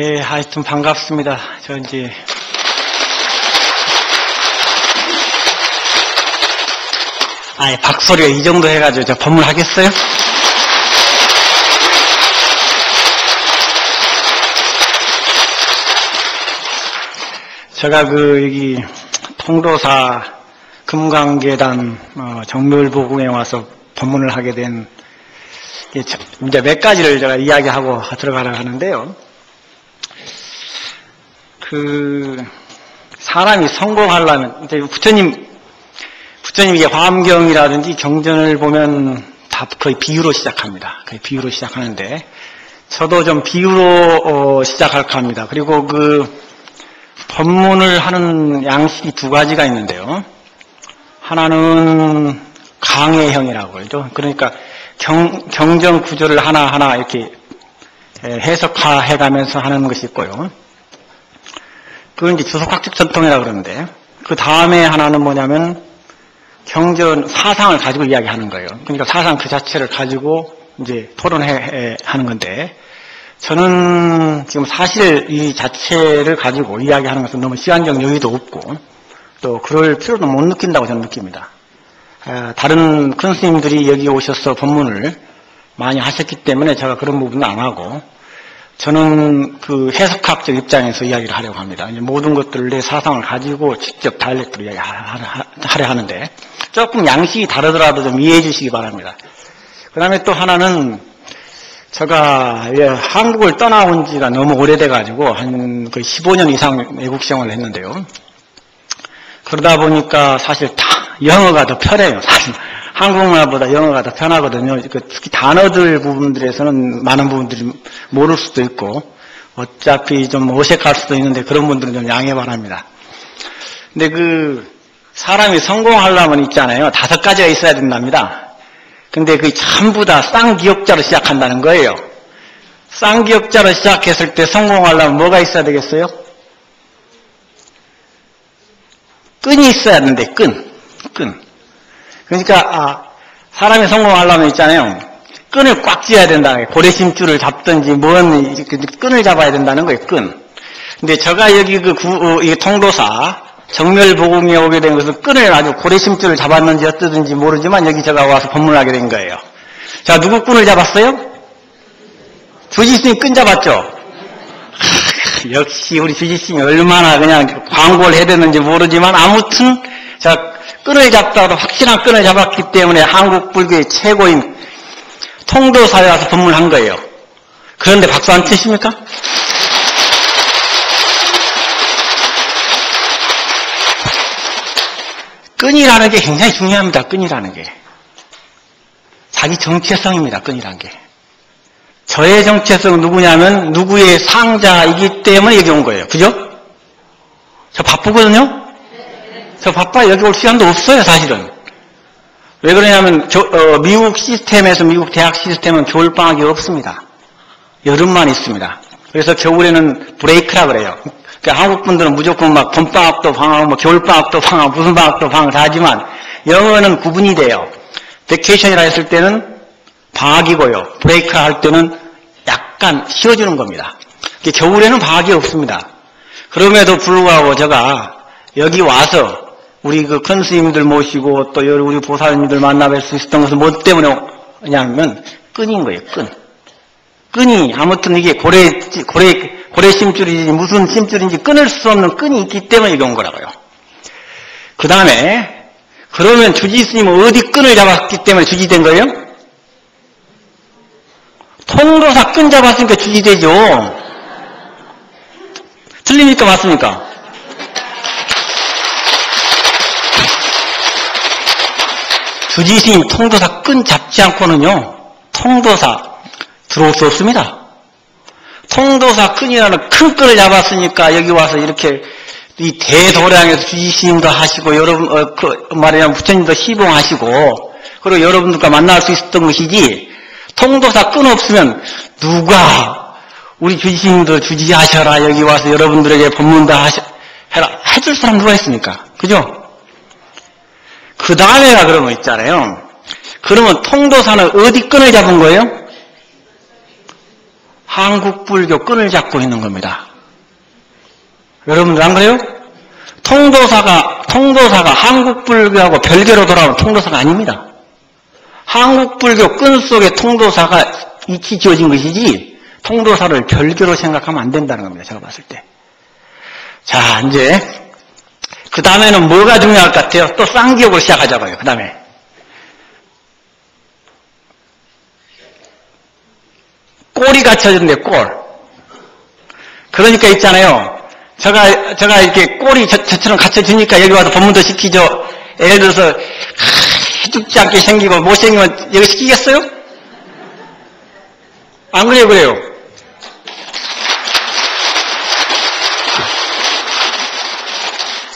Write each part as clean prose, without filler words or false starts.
예, 하여튼 반갑습니다. 저 이제 박소리가 이 정도 해가지고 저 법문하겠어요? 제가 여기 통도사 금강계단 정멸보궁에 와서 법문을 하게 된 이제 몇 가지를 제가 이야기하고 들어가려고 하는데요. 사람이 성공하려면 이제 부처님 이게 화엄경이라든지 경전을 보면 다 거의 비유로 시작합니다. 거의 비유로 시작하는데 저도 좀 비유로 시작할까 합니다. 그리고 법문을 하는 양식이 두 가지가 있는데요. 하나는 강해형이라고 그러죠. 그러니까 경전 구조를 하나하나 이렇게 해석해가면서 하는 것이 있고요. 그건 이제 주석학적 전통이라고 그러는데, 그 다음에 하나는 뭐냐면 경전 사상을 가지고 이야기하는 거예요. 그러니까 사상 그 자체를 가지고 이제 토론하는 건데, 저는 지금 사실 이 자체를 가지고 이야기하는 것은 너무 시간적 여유도 없고 또 그럴 필요도 못 느낀다고 저는 느낍니다. 다른 큰 스님들이 여기 오셔서 법문을 많이 하셨기 때문에 제가 그런 부분은 안 하고, 저는 해석학적 입장에서 이야기를 하려고 합니다. 이제 모든 것들을 내 사상을 가지고 직접 다이렉트로 이야기하려 하는데, 조금 양식이 다르더라도 좀 이해해 주시기 바랍니다. 그 다음에 또 하나는, 제가 한국을 떠나온 지가 너무 오래돼가지고, 한 15년 이상 외국 생활을 했는데요. 그러다 보니까 사실 다 영어가 더 편해요. 사실 한국말보다 영어가 더 편하거든요. 특히 단어들 부분들에서는 많은 부분들이 모를 수도 있고 어차피 좀 어색할 수도 있는데 그런 분들은 좀 양해 바랍니다. 근데 사람이 성공하려면 있잖아요. 5가지가 있어야 된답니다. 근데 전부 다 쌍기역자로 시작한다는 거예요. 쌍기역자로 시작했을 때 성공하려면 뭐가 있어야 되겠어요? 끈이 있어야 되는데 끈. 그러니까 사람이 성공하려면 있잖아요. 끈을 꽉 쥐어야 된다. 고래심줄을 잡든지 뭔 끈을 잡아야 된다는 거예요. 끈. 근데 제가 여기 이 통도사 정멸보궁에 오게 된 것은 끈을 아주 고래심줄을 잡았는지 어떠든지 모르지만 여기 제가 와서 법문하게 된 거예요. 자, 누구 끈을 잡았어요? 주지스님 끈 잡았죠? 역시 우리 주지스님이 얼마나 그냥 광고를 해야 되는지 모르지만 아무튼 제가 끈을 잡다가도 확실한 끈을 잡았기 때문에 한국 불교의 최고인 통도사에 와서 법문한 거예요. 그런데 박수 안 치십니까? 끈이라는 게 굉장히 중요합니다. 끈이라는 게. 자기 정체성입니다. 끈이라는 게. 저의 정체성은 누구냐면 누구의 상자이기 때문에 여기 온 거예요. 그죠? 저 바쁘거든요? 저 바빠요. 여기 올 시간도 없어요, 사실은. 왜 그러냐면, 미국 시스템에서, 미국 대학 시스템은 겨울방학이 없습니다. 여름만 있습니다. 그래서 겨울에는 브레이크라 그래요. 그러니까 한국 분들은 무조건 막 봄방학도 방학, 겨울방학도 방학, 무슨 방학도 방학 다 하지만, 영어는 구분이 돼요. 베케이션이라 했을 때는 방학이고요. 브레이크 할 때는 약간 쉬어주는 겁니다. 겨울에는 방학이 없습니다. 그럼에도 불구하고 제가 여기 와서 우리 큰 스님들 모시고 또 우리 보살님들 만나뵐 수 있었던 것은 뭐 때문에냐면 끈인 거예요. 끈이 아무튼 이게 고래 심줄인지 무슨 심줄인지 끊을 수 없는 끈이 있기 때문에 여기 온 거라고요. 그 다음에 그러면 주지 스님은 어디 끈을 잡았기 때문에 주지 된 거예요? 통도사 끈 잡았으니까 주지 되죠. 틀립니까 맞습니까? 주지스님 통도사 끈 잡지 않고는요, 통도사 들어올 수 없습니다. 통도사 끈이라는 큰 끈을 잡았으니까 여기 와서 이렇게 이 대도량에서 주지스님도 하시고 여러분 말하자면 부처님도 시봉하시고 그리고 여러분들과 만날 수 있었던 것이지, 통도사 끈 없으면 누가 우리 주지스님도 주지하셔라 여기 와서 여러분들에게 법문도 해라 해줄 사람 누가 있습니까? 그죠? 그 다음에가 그러면 있잖아요. 그러면 통도사는 어디 끈을 잡은 거예요? 한국불교 끈을 잡고 있는 겁니다. 여러분들 안 그래요? 통도사가 한국불교하고 별개로 돌아오는 통도사가 아닙니다. 한국불교 끈 속에 통도사가 이치 지어진 것이지 통도사를 별개로 생각하면 안 된다는 겁니다. 제가 봤을 때. 자, 이제 그 다음에는 뭐가 중요할 것 같아요? 또 쌍기역으로 시작하자고요. 그 다음에 꼴이 갖춰진대, 꼴. 그러니까 있잖아요. 제가 이렇게 꼴이 저처럼 갖춰지니까 여기 와서 법문도 시키죠. 예를 들어서 해죽지 않게 생기고 못생기면 여기 시키겠어요? 안 그래요? 그래요?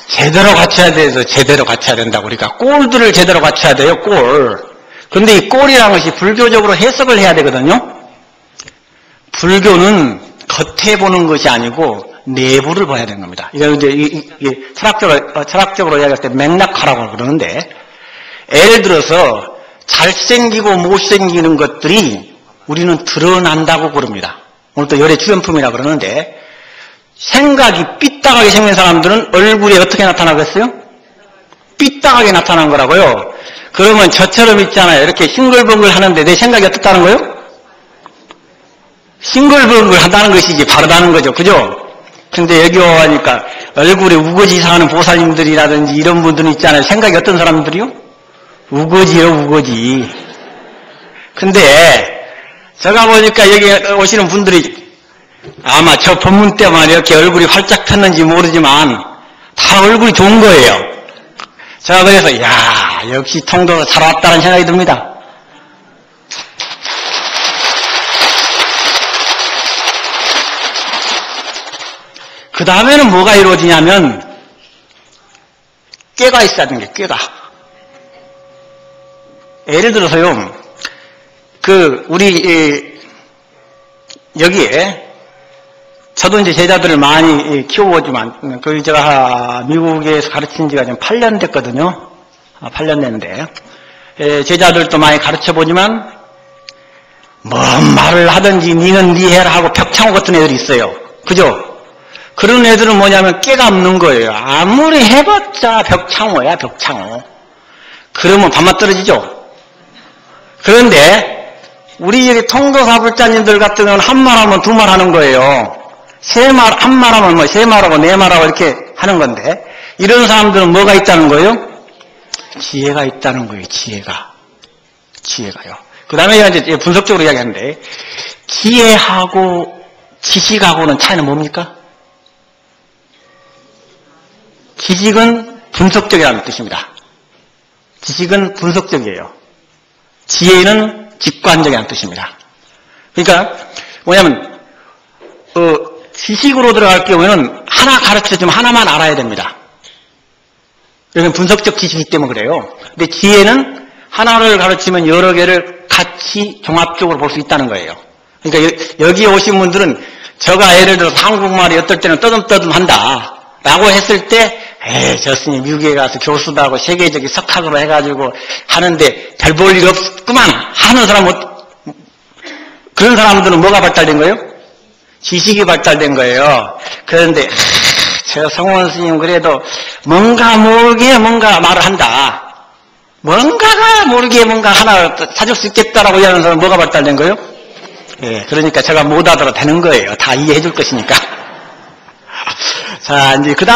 제대로 갖춰야 돼서 제대로 갖춰야 된다고. 그러니까 꼴들을 제대로 갖춰야 돼요. 꼴. 근데 이 꼴이라는 것이 불교적으로 해석을 해야 되거든요. 불교는 겉에 보는 것이 아니고 내부를 봐야 되는 겁니다. 이거 이제 철학적으로 이야기할 때 맥락화라고 그러는데, 예를 들어서 잘생기고 못생기는 것들이 우리는 드러난다고 그럽니다. 오늘 또 열애 주연품이라 그러는데, 생각이 삐딱하게 생긴 사람들은 얼굴이 어떻게 나타나겠어요? 삐딱하게 나타난 거라고요. 그러면 저처럼 있잖아요. 이렇게 싱글벙글 하는데 내 생각이 어떻다는 거예요? 싱글벙글 한다는 것이지 바르다는 거죠. 그죠? 근데 여기 와니까 얼굴에 우거지 사는 보살님들이라든지 이런 분들은 있잖아요. 생각이 어떤 사람들이요? 우거지요, 우거지. 근데 제가 보니까 여기 오시는 분들이 아마 저 법문 때만 이렇게 얼굴이 활짝 폈는지 모르지만 다 얼굴이 좋은 거예요. 제가 그래서 야, 역시 통도가 잘 왔다는 생각이 듭니다. 그 다음에는 뭐가 이루어지냐면 꾀가 있어야 되는 게 꾀가. 예를 들어서요, 우리 여기에 저도 이제 제자들을 많이 키워보지만 제가 미국에서 가르친 지가 지금 8년 됐거든요. 8년 됐는데 제자들도 많이 가르쳐보지만 뭔 말을 하든지 니는 니 해라 하고 벽창호 같은 애들이 있어요. 그죠? 그런 애들은 뭐냐면 꾀가 없는 거예요. 아무리 해봤자 벽창호야, 벽창호. 그러면 밥맛 떨어지죠? 그런데 우리 통도사불자님들 같은 경우는 한 말 하면 두 말 하는 거예요. 한 말 하면 뭐 세 말하고 네 말하고 이렇게 하는 건데, 이런 사람들은 뭐가 있다는 거예요? 지혜가 있다는 거예요. 지혜가요. 그 다음에 이제 분석적으로 이야기하는데, 지혜하고 지식하고는 차이는 뭡니까? 지식은 분석적이라는 뜻입니다. 지식은 분석적이에요. 지혜는 직관적이라는 뜻입니다. 그러니까 뭐냐면 지식으로 들어갈 경우에는 하나 가르쳐주면 하나만 알아야 됩니다. 여기는 분석적 지식이기 때문에 그래요. 근데 지혜는 하나를 가르치면 여러 개를 같이 종합적으로 볼 수 있다는 거예요. 그러니까 여기 오신 분들은 제가 예를 들어서 한국말이 어떨 때는 떠듬떠듬한다 라고 했을 때 저 스님 미국에 가서 교수도 하고 세계적인 석학으로 해가지고 하는데 별 볼 일 없구만 하는 사람, 그런 사람들은 뭐가 발달된 거예요? 지식이 발달된 거예요. 그런데 저 성원 스님 그래도 뭔가 모르게 뭔가 말을 한다. 뭔가가 모르게 뭔가 하나 찾을 수 있겠다라고 이야기하는 사람은 뭐가 발달된 거예요? 예, 그러니까 제가 못 알아도 되는 거예요. 다 이해해 줄 것이니까. 자, 이제 그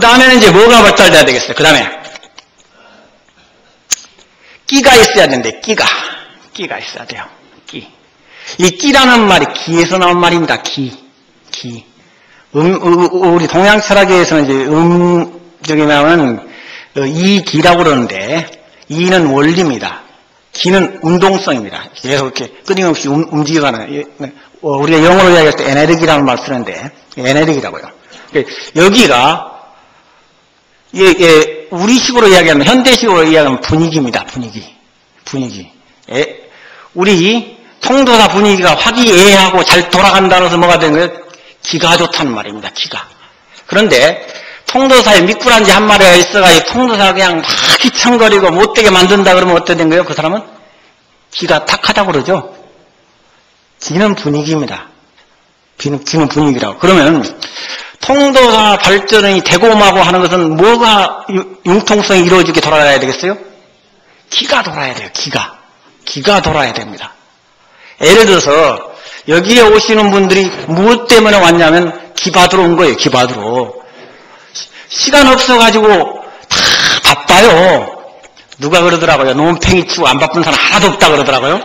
다음에는 이제 뭐가 발달돼야 되겠어요? 그 다음에 끼가 있어야 되는데, 끼가 있어야 돼요. 이 끼라는 말이 기에서 나온 말입니다. 기. 우리 동양 철학에서는 이제 저기 나오는 이기라고 그러는데, 이는 원리입니다. 기는 운동성입니다. 계속 이렇게 끊임없이 움직여가는, 우리가 영어로 이야기할 때 에너지라는 말을 쓰는데, 에너지라고요. 여기가, 우리식으로 이야기하면, 현대식으로 이야기하면 분위기입니다. 분위기. 우리 통도사 분위기가 화기애애하고 잘 돌아간다고 해서 뭐가 된 거예요? 기가 좋다는 말입니다. 기가. 그런데 통도사에 미꾸라지 한 마리가 있어가지고 통도사가 그냥 막 기청거리고 못되게 만든다 그러면 어떻게 된 거예요? 그 사람은 기가 탁하다고 그러죠. 지는 분위기입니다. 지는 분위기라고. 그러면 통도사 발전이 대고마고 하는 것은 뭐가 융통성이 이루어지게 돌아가야 되겠어요? 기가 돌아야 돼요. 기가 돌아야 됩니다. 예를 들어서 여기에 오시는 분들이 무엇 때문에 왔냐면 기 받으러 온 거예요. 기 받으러. 시간 없어가지고 다 바빠요. 누가 그러더라고요. 논팽이 치고 안 바쁜 사람 하나도 없다 그러더라고요.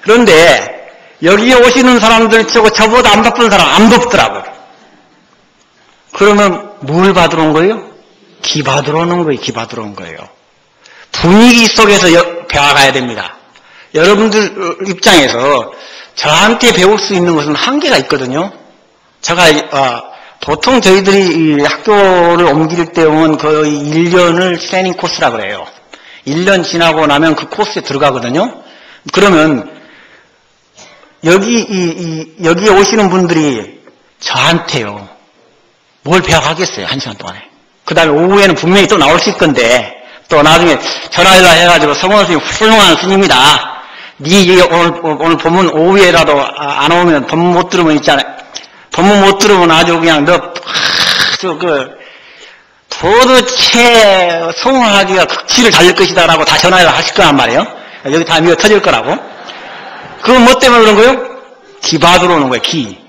그런데 여기에 오시는 사람들 치고 저보다 안 바쁜 사람 안 없더라고요. 그러면 뭘 받으러 온 거예요? 기 받으러 오는 거예요. 기 받으러 온 거예요. 분위기 속에서 배워가야 됩니다. 여러분들 입장에서 저한테 배울 수 있는 것은 한계가 있거든요. 제가 보통 저희들이 학교를 옮길 때 오면 거의 1년을 트레이닝 코스라고 그래요. 1년 지나고 나면 그 코스에 들어가거든요. 그러면 여기에 오시는 분들이 저한테요. 뭘 배워가겠어요, 1시간 동안에. 그 다음에 오후에는 분명히 또 나올 수 있을 건데, 또 나중에 전화를 해가지고 성원 스님 훌륭한 스님이다. 오늘 본문 오후에라도 안 오면 본문 못 들으면 있잖아요. 본문 못 들으면 아주 그냥 도대체 성공하기가 극치를 달릴 것이다라고 다 전화를 하실 거란 말이에요. 여기 다 미어 터질 거라고. 그건 뭐 때문에 그런 거예요? 기 받으러 오는 거예요.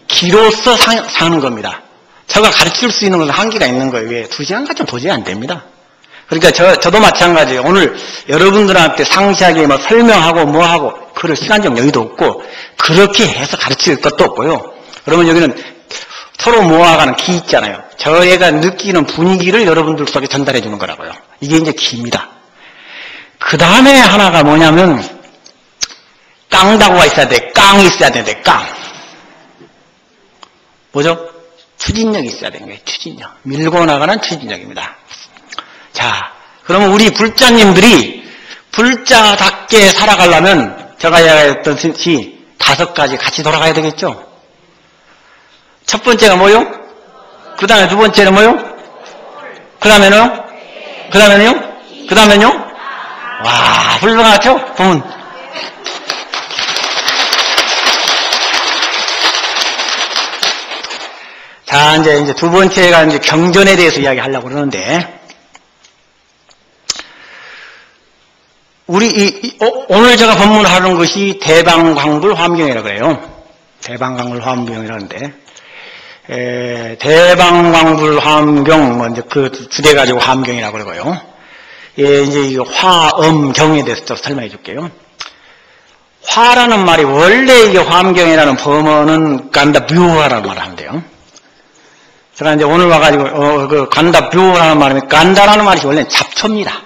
기로서 사는 겁니다. 제가 가르칠 수 있는 것은 한계가 있는 거예요. 왜? 2시간까지 좀 도저히 안 됩니다. 그러니까 저도 마찬가지예요. 오늘 여러분들한테 상세하게 뭐 설명하고 뭐하고 그럴 시간적 여유도 없고 그렇게 해서 가르칠 것도 없고요. 그러면 여기는 서로 모아가는 기 있잖아요. 저희가 느끼는 분위기를 여러분들 속에 전달해 주는 거라고요. 이게 이제 기입니다. 그 다음에 하나가 뭐냐면 깡다구가 있어야 돼. 깡이 있어야 되는데 깡. 뭐죠? 추진력이 있어야 되는 거예요. 추진력. 밀고 나가는 추진력입니다. 자, 그러면 우리 불자님들이 불자답게 살아가려면 제가 이야기했듯이 5가지 같이 돌아가야 되겠죠? 첫 번째가 뭐요? 그 다음에 두 번째는 뭐요? 그 다음에는요? 그 다음에는요? 그 다음에는요? 와, 훌륭하죠? 보면. 자, 이제 두 번째가 이제 경전에 대해서 이야기하려고 그러는데, 오늘 제가 법문하는 것이 대방광불 화엄경이라고 그래요. 대방광불 화엄경이라는데, 대방광불 화엄경, 이제 그 주제 가지고 화엄경이라고 그러고요. 이제 이 화엄경에 대해서 좀 설명해 줄게요. 화라는 말이 원래 이게 화엄경이라는 범어는 간다뷰화라는 말을 하는데요. 제가 이제 오늘 와가지고, 간다뷰화라는 말이, 간다라는 말이 원래는 잡초입니다.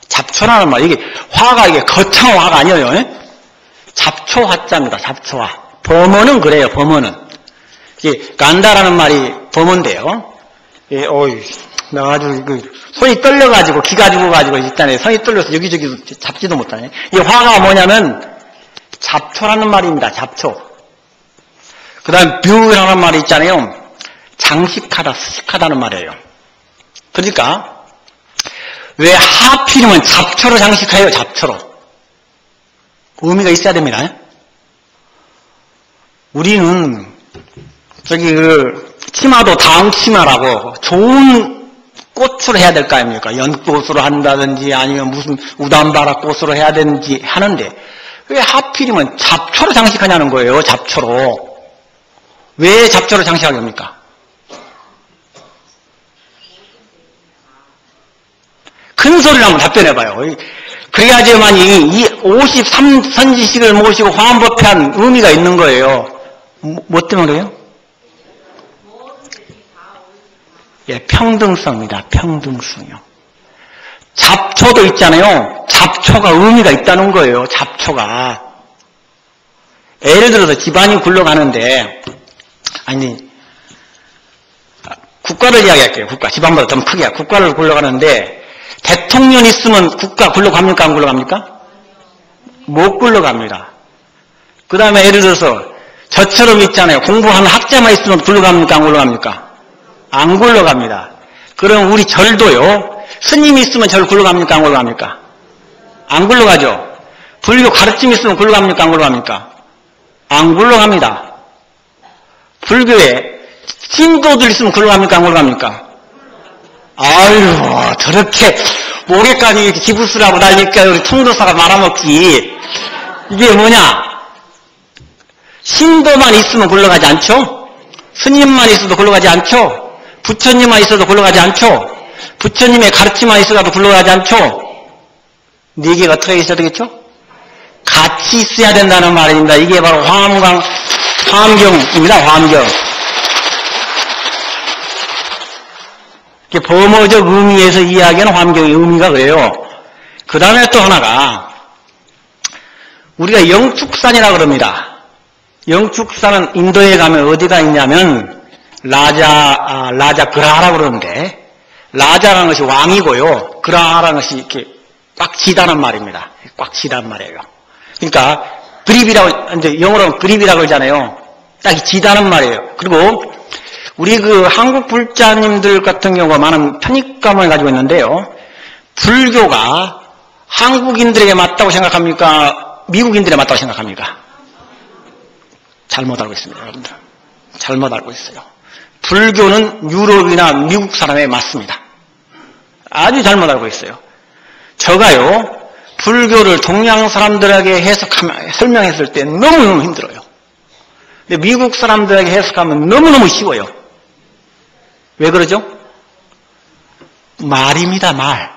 잡초라는 말, 이게 화가 거창한 화가 아니에요. 잡초 화자입니다. 잡초화. 범어는 그래요. 범어는 이게 간다라는 말이 범어인데요. 나 아주 손이 떨려가지고 기가 죽어가지고 있잖아요. 손이 떨려서 여기저기 잡지도 못하네. 이 화가 뭐냐면 잡초라는 말입니다. 잡초. 그다음 뷰라는 말이 있잖아요. 장식하다, 수식하다는 말이에요. 그러니까 왜 하필이면 잡초로 장식해요? 잡초로. 의미가 있어야 됩니다. 우리는 치마도 다음치마라고 좋은 꽃으로 해야 될 거 아닙니까? 연꽃으로 한다든지 아니면 무슨 우담바라 꽃으로 해야 되는지 하는데 왜 하필이면 잡초로 장식하냐는 거예요. 잡초로. 왜 잡초로 장식하게 합니까? 큰 소리를 한번 답변해봐요. 그래야지만이 이 53선지식을 모시고 화엄법회한 의미가 있는 거예요. 뭐 때문에 그래요? 예, 평등성입니다. 평등성이요. 잡초도 있잖아요. 잡초가 의미가 있다는 거예요. 잡초가. 예를 들어서 집안이 굴러가는데, 국가를 이야기할게요. 국가. 집안보다 더 크게. 국가를 굴러가는데, 대통령 있으면 국가 굴러갑니까? 안 굴러갑니까? 못 굴러갑니다. 그 다음에 예를 들어서 저처럼 있잖아요. 공부하는 학자만 있으면 굴러갑니까? 안 굴러갑니까? 안 굴러갑니다. 그럼 우리 절도요. 스님이 있으면 절 굴러갑니까? 안 굴러갑니까? 안 굴러가죠. 불교 가르침이 있으면 굴러갑니까? 안 굴러갑니까? 안 굴러갑니다. 불교에 신도들 있으면 굴러갑니까? 안 굴러갑니까? 아유, 저렇게 목에까지 이렇게 기부스라고 다니까 우리 통도사가 말아먹지. 이게 뭐냐? 신도만 있으면 굴러가지 않죠? 스님만 있어도 굴러가지 않죠? 부처님만 있어도 굴러가지 않죠? 부처님의 가르침만 있어도 굴러가지 않죠? 네 개가 들어있어야 되겠죠? 같이 있어야 된다는 말입니다. 이게 바로 화엄경입니다. 화엄경. 범어적 의미에서 이야기하는 화엄경의 의미가 그래요. 그 다음에 또 하나가 우리가 영축산이라고 그럽니다. 영축산은 인도에 가면 어디가 있냐면 라자 그라하라고 그러는데, 라자라는 것이 왕이고요, 그라하라는 것이 이렇게 꽉 지다는 말입니다. 꽉 지다는 말이에요. 그러니까 그립이라고, 이제 영어로는 그립이라고 그러잖아요. 딱 지다는 말이에요. 그리고 우리 그 한국 불자님들 같은 경우가 많은 편익감을 가지고 있는데요, 불교가 한국인들에게 맞다고 생각합니까? 미국인들에 맞다고 생각합니까? 잘못 알고 있습니다, 여러분들. 잘못 알고 있어요. 불교는 유럽이나 미국 사람에 맞습니다. 아주 잘못 알고 있어요. 저가요, 불교를 동양 사람들에게 설명했을 때 너무너무 힘들어요. 근데 미국 사람들에게 해석하면 너무너무 쉬워요. 왜 그러죠? 말입니다, 말.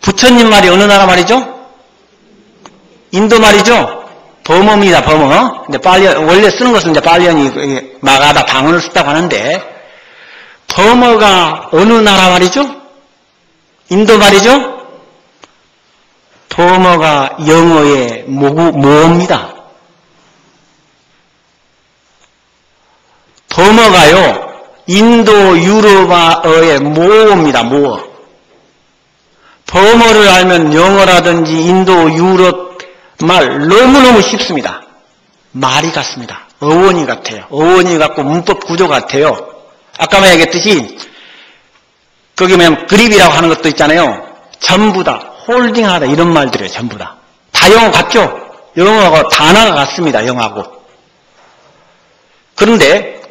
부처님 말이 어느 나라 말이죠? 인도 말이죠? 범어입니다, 범어. 근데 원래 쓰는 것은 이제 빨리언이 마가다 방언을 썼다고 하는데, 범어가 어느 나라 말이죠? 인도 말이죠? 범어가 영어의 모어입니다. 범어가요, 인도 유럽어의 모어입니다, 모어. 범어를 알면 영어라든지 인도 유럽 말 너무너무 쉽습니다. 말이 같습니다. 어원이 같아요. 어원이 같고 문법 구조 같아요. 아까 말했듯이 거기 뭐냐면 그립이라고 하는 것도 있잖아요. 전부 다 홀딩하다 이런 말들이에요. 전부 다. 다 영어 같죠? 영어하고 단어가 같습니다. 영어하고. 그런데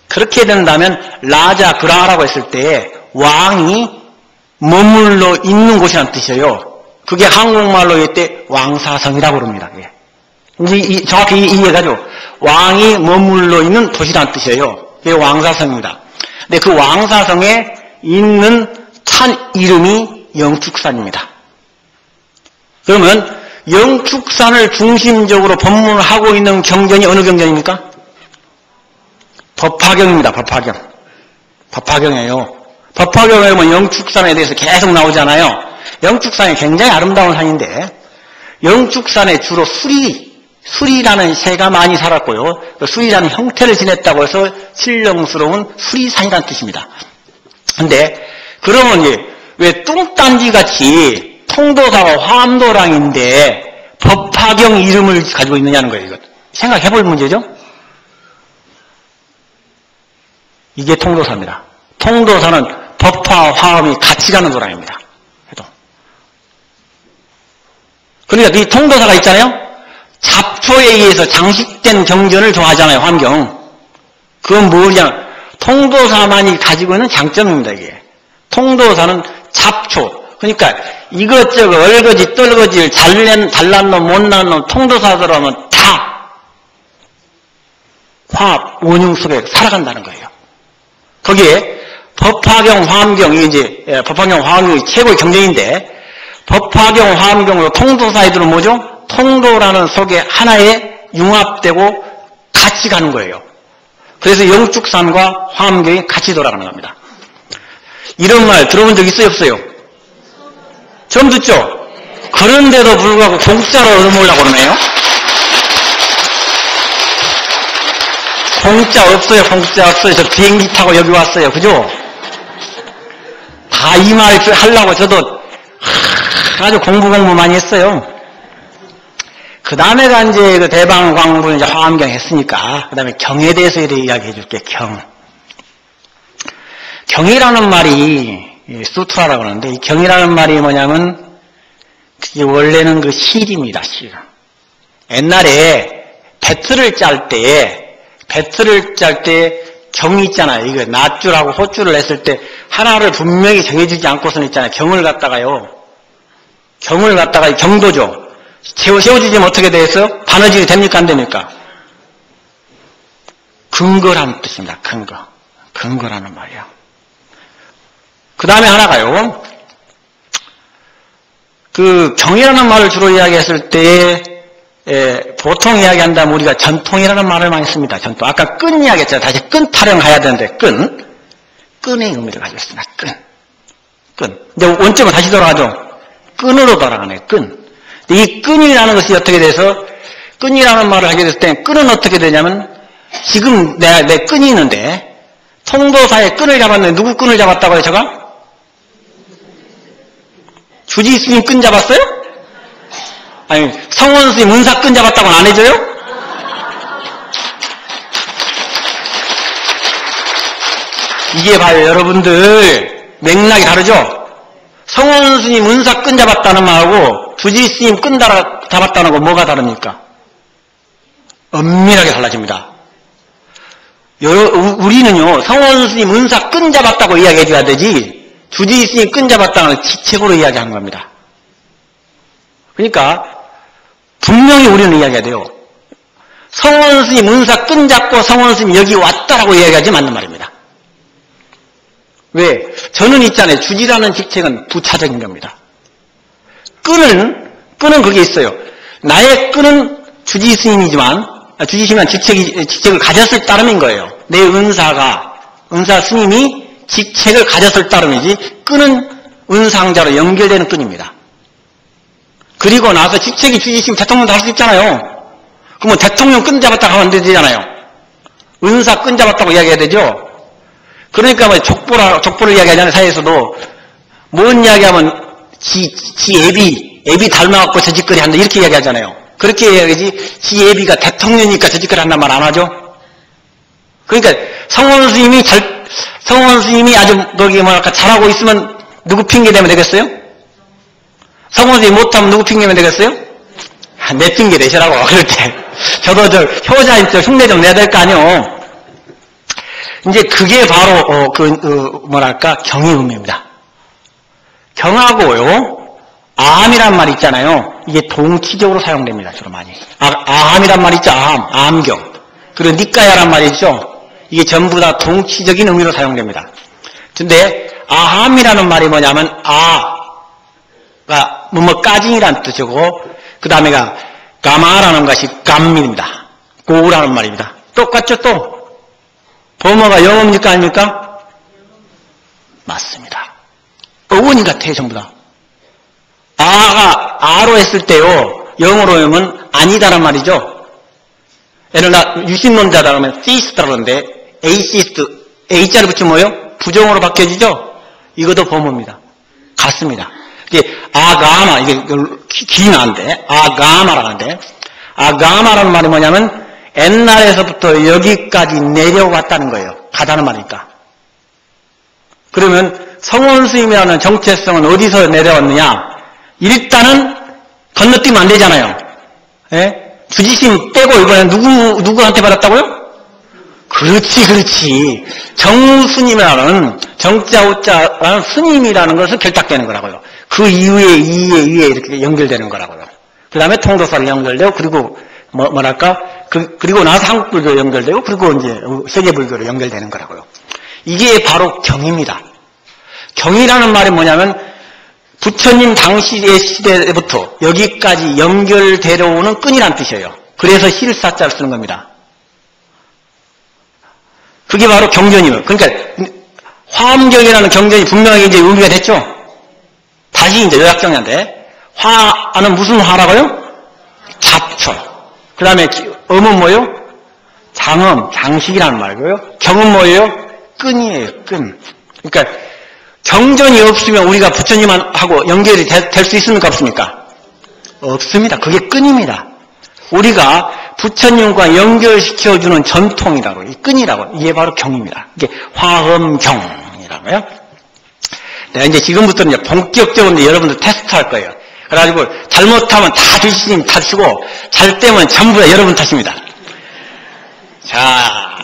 그렇게 된다면 라자 그라라고 했을 때 왕이 머물러 있는 곳이라는 뜻이에요. 그게 한국말로 할 때 왕사성이라고 그럽니다. 정확히 이해가죠? 왕이 머물러 있는 도시라는 뜻이에요. 그게 왕사성입니다. 근데 그 왕사성에 있는 산 이름이 영축산입니다. 그러면 영축산을 중심적으로 법문을 하고 있는 경전이 어느 경전입니까? 법화경입니다. 법화경. 법화경이에요. 법화경에 보면 영축산에 대해서 계속 나오잖아요. 영축산이 굉장히 아름다운 산인데, 영축산에 주로 수리라는 새가 많이 살았고요, 수리라는 형태를 지녔다고 해서 신령스러운 수리산이라는 뜻입니다. 근데 그러면 이제 왜 뚱딴지 같이 통도사가 화엄도랑인데 법화경 이름을 가지고 있느냐는 거예요. 이거 생각해 볼 문제죠? 이게 통도사입니다. 통도사는 법화, 화엄이 같이 가는 도랑입니다. 그러니까 이 통도사가 있잖아요. 잡초에 의해서 장식된 경전을 좋아하잖아요. 화엄경. 그건 뭐냐? 통도사만이 가지고 있는 장점입니다. 이게. 통도사는 잡초. 그러니까 이것저것 얼거지 떨거지를 잘난 놈 못난 놈 통도사들 하면 다 화합 원흉 속에 살아간다는 거예요. 거기에 법화경, 화엄경이 이제 법화경, 화엄경이 최고의 경전인데, 법화경, 화엄경으로 통도사이들은 뭐죠? 통도라는 속에 하나에 융합되고 같이 가는 거예요. 그래서 영축산과 화엄경이 같이 돌아가는 겁니다. 이런 말 들어본 적 있어요, 없어요? 처음 듣죠? 그런데도 불구하고 공짜로 얻어먹으려고 그러네요. 공짜 없어요, 공짜 없어요. 저 비행기 타고 여기 왔어요, 그죠? 다 이 말 하려고 저도 아주 공부 많이 했어요. 그 다음에가 이제 그 대방광부 이제 화엄경 했으니까, 그 다음에 경에 대해서 이야기해 줄게, 경. 경이라는 말이, 수트라라고 하는데, 이 경이라는 말이 뭐냐면, 원래는 그 실입니다, 실. 옛날에 배틀을 짤 때에 경이 있잖아요. 이거 낫줄하고 호줄을 냈을 때 하나를 분명히 정해주지 않고서는 있잖아요. 경을 갖다가 경도죠. 세워주시면 어떻게 되겠어요? 바느질이 됩니까? 안 됩니까? 근거라는 뜻입니다. 근거라는 말이에요. 그 다음에 하나가요. 그 경이라는 말을 주로 이야기했을 때 보통 이야기한다면 우리가 전통이라는 말을 많이 씁니다. 전통. 아까 끈 이야기했잖아요. 다시 끈 타령해야 되는데 끈의 의미를 가지고 있습니다. 끈. 이제 원점은 다시 돌아가죠. 끈으로 돌아가네요. 끈. 이 끈이라는 것이 어떻게 돼서 끈이라는 말을 하게 됐을 때 끈은 어떻게 되냐면 지금 내 끈이 있는데 통도사에 끈을 잡았는데 누구 끈을 잡았다고 해요? 제가? 주지 스님 끈 잡았어요? 아니 성원 스님 문사 끈 잡았다고는 안 해줘요? 이게 봐요 여러분들 맥락이 다르죠? 성원 스님 문사 끈 잡았다는 말하고 주지 스님 끈 잡았다는 거 뭐가 다릅니까? 엄밀하게 달라집니다. 우리는요 성원 스님 문사 끈 잡았다고 이야기해 줘야 되지 주지 스님 끈 잡았다는 지책으로 이야기하는 겁니다. 그러니까 분명히 우리는 이야기해야 돼요. 성원 스님 문사 끈 잡고 성원 스님 여기 왔다라고 이야기하지 맞는 말입니다. 왜? 저는 있잖아요. 주지라는 직책은 부차적인 겁니다. 끈은 그게 있어요. 나의 끈은 주지 스님이지만 주지 스님은 직책을 가졌을 따름인 거예요. 내 은사 스님이 직책을 가졌을 따름이지 끈은 은상자로 연결되는 끈입니다. 그리고 나서 직책이 주지 스님 대통령도 할 수 있잖아요. 그러면 대통령 끈 잡았다고 하면 안 되잖아요. 은사 끈 잡았다고 이야기해야 되죠. 그러니까 뭐 족보를 이야기하잖아요. 사회에서도 뭔 이야기하면 지 애비 닮아갖고 저 짓거리 한다 이렇게 이야기하잖아요. 그렇게 이야기하지 지 애비가 대통령이니까 저 짓거리 한단 말 안 하죠. 그러니까 성원 스님이 아주 잘하고 있으면 누구 핑계 대면 되겠어요? 성원 스님이 못하면 누구 핑계 대면 되겠어요? 내 핑계 대시라고 그럴 때 저도 효자인 흉내 좀 내야 될 거 아니에요. 이제 그게 바로 경의 의미입니다. 경하고요 아함이란 말 있잖아요. 이게 동치적으로 사용됩니다. 주로 많이. 아함이란 말 있죠. 아함경. 그리고 니까야란 말이 있죠. 이게 전부 다 동치적인 의미로 사용됩니다. 근데 아함이라는 말이 뭐냐면 아가 까징이라는 뜻이고 그 다음에가 가마라는 것이 감밀입니다. 고우라는 말입니다. 똑같죠 또? 범어가 영어입니까 아닙니까? 맞습니다. 어원이 같아요 전부 다. 아로 했을 때요 영어로 하면 아니다란 말이죠. 예를 들어 유신론자다 그러면 theist라 그러는데 atheist a자를 붙이면 뭐예요? 부정어로 바뀌어지죠. 이것도 범어입니다. 같습니다. 이게 아가마 이게 긴 안데 아가마라고 하는데 아가마라는 말이 뭐냐면 옛날에서부터 여기까지 내려왔다는 거예요. 가다는 말이니까. 그러면 성원 스님이라는 정체성은 어디서 내려왔느냐? 일단은 건너뛰면 안 되잖아요. 예? 주지심 빼고 이번엔 누구한테 받았다고요? 그렇지. 정스님이라는 정자우자라는 스님이라는 것을 결탁되는 거라고요. 그 이후에 이렇게 연결되는 거라고요. 그 다음에 통도사를 연결되고 그리고 그리고 나서 한국불교 연결되고 그리고 이제 세계불교로 연결되는 거라고요. 이게 바로 경입니다. 경이라는 말이 뭐냐면 부처님 당시의 시대부터 여기까지 연결되어 오는 끈이란 뜻이에요. 그래서 실사자를 쓰는 겁니다. 그게 바로 경전이에요. 그러니까 화엄경이라는 경전이 분명하게 이제 의미가 됐죠. 다시 이제 요약정리한데 화는 무슨 화라고요? 잡초. 그 다음에 음은 뭐예요? 장음, 장식이라는 말이고요. 경은 뭐예요? 끈이에요. 끈. 그러니까 경전이 없으면 우리가 부처님하고 연결이 될 수 있습니까? 없습니까? 없습니다. 그게 끈입니다. 우리가 부처님과 연결시켜주는 전통이라고, 이 끈이라고, 이게 바로 경입니다. 이게 화엄경이라고요. 내가 이제 지금부터는 이제 본격적으로 이제 여러분들 테스트할 거예요. 그래가지고 잘못하면 다 주지스님 탓이고 잘 때면 전부 다 여러분 탓입니다. 자,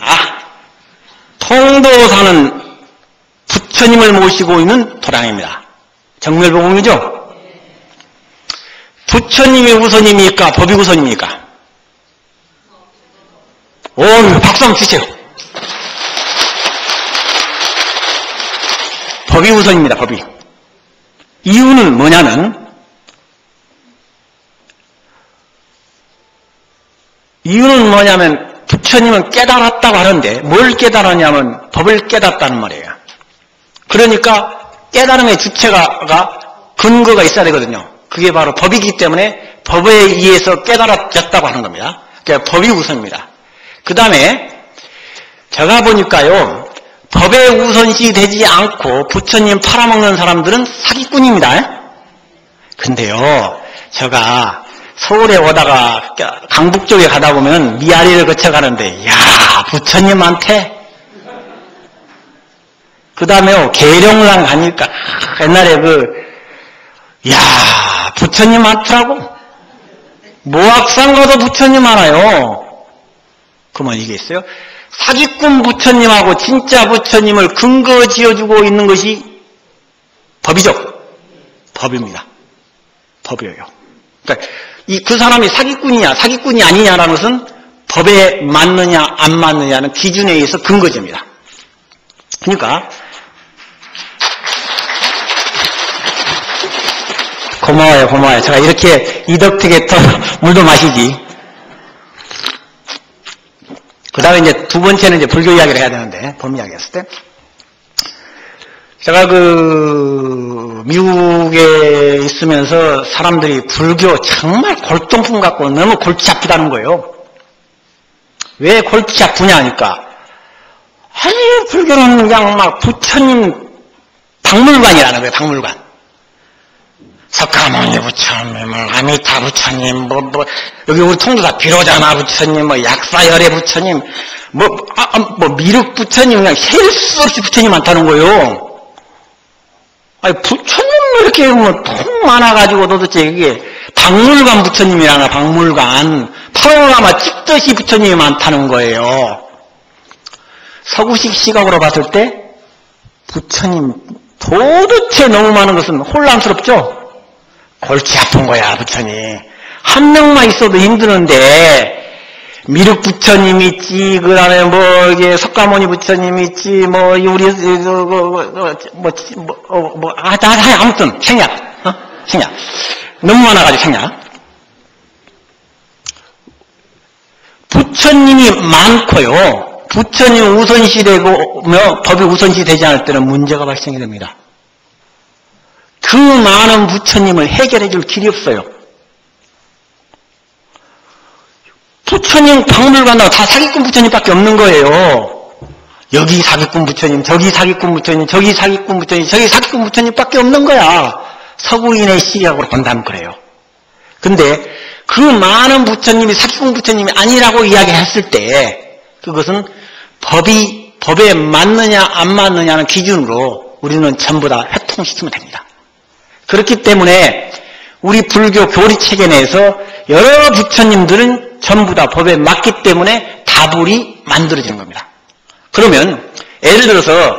통도사는 부처님을 모시고 있는 도량입니다. 정멸보공이죠? 부처님이 우선입니까? 법이 우선입니까? 오, 박수 한번 주세요. 법이 우선입니다. 법이. 이유는 뭐냐면 부처님은 깨달았다고 하는데 뭘 깨달았냐면 법을 깨닫다는 말이에요. 그러니까 깨달음의 주체가 근거가 있어야 되거든요. 그게 바로 법이기 때문에 법에 의해서 깨달아졌다고 하는 겁니다. 그러니까 법이 우선입니다. 그 다음에 제가 보니까요, 법에 우선시 되지 않고 부처님 팔아먹는 사람들은 사기꾼입니다. 근데요, 제가 서울에 오다가 강북 쪽에 가다 보면 미아리를 거쳐가는데, 야, 부처님한테 그 다음에 계룡산 가니까 옛날에 부처님 많더라고. 모악산 가도 부처님 많아요. 그러면 이게 있어요. 사기꾼 부처님하고 진짜 부처님을 근거 지어주고 있는 것이 법이죠. 법입니다. 법이에요. 그러니까 그 사람이 사기꾼이냐 사기꾼이 아니냐라는 것은 법에 맞느냐 안 맞느냐는 기준에 의해서 근거집니다. 그러니까 고마워요. 제가 이렇게 이덕택에 더 물도 마시지. 그 다음에 이제 두 번째는 이제 불교 이야기를 해야 되는데, 법 이야기 했을 때. 제가 미국에 있으면서 사람들이 불교 정말 골동품 갖고 너무 골치 아프다는 거예요. 왜 골치 아프냐 하니까, 아니, 불교는 그냥 막 부처님 박물관이라는 거예요, 박물관. 석가모니 부처님, 아미타 부처님, 여기 우리 통도사 비로자나 부처님, 약사열애 부처님, 미륵 부처님, 그냥 셀 수 없이 부처님 많다는 거예요. 아니, 부처님 이렇게 통 많아가지고 도대체 이게 박물관 부처님이라나, 박물관. 파노라마 찍듯이 부처님이 많다는 거예요. 서구식 시각으로 봤을 때, 부처님 도대체 너무 많은 것은 혼란스럽죠? 골치 아픈 거야, 부처님. 한 명만 있어도 힘드는데, 미륵 부처님 있지, 그 다음에 이게 석가모니 부처님 있지, 아무튼, 생략. 생략. 너무 많아가지고 생략. 부처님이 많고요. 부처님 우선시 되고, 법이 우선시 되지 않을 때는 문제가 발생이 됩니다. 그 많은 부처님을 해결해 줄 길이 없어요. 부처님 박물관도 다 사기꾼 부처님밖에 없는 거예요. 여기 사기꾼 부처님, 저기 사기꾼 부처님, 저기 사기꾼 부처님, 저기 사기꾼 부처님밖에 없는 거야. 서구인의 시각으로 본다면 그래요. 근데 그 많은 부처님이 사기꾼 부처님이 아니라고 이야기했을 때 그것은 법에 맞느냐 안 맞느냐는 기준으로 우리는 전부 다 회통시키면 됩니다. 그렇기 때문에 우리 불교 교리체계 내에서 여러 부처님들은 전부 다 법에 맞기 때문에 다불이 만들어지는 겁니다. 그러면 예를 들어서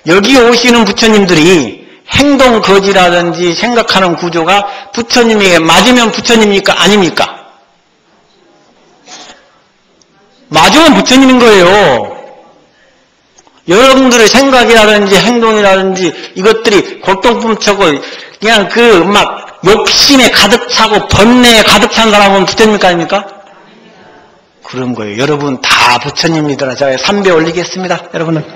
여기 오시는 부처님들이 행동 거지라든지 생각하는 구조가 부처님에게 맞으면 부처님입니까? 아닙니까? 맞으면 부처님인 거예요. 여러분들의 생각이라든지 행동이라든지 이것들이 골동품처고 그냥 욕심에 가득 차고 번뇌에 가득 찬 사람은 부처님입니까? 아닙니까? 그런 거예요. 여러분 다 부처님이더라. 제가 3배 올리겠습니다. 여러분은.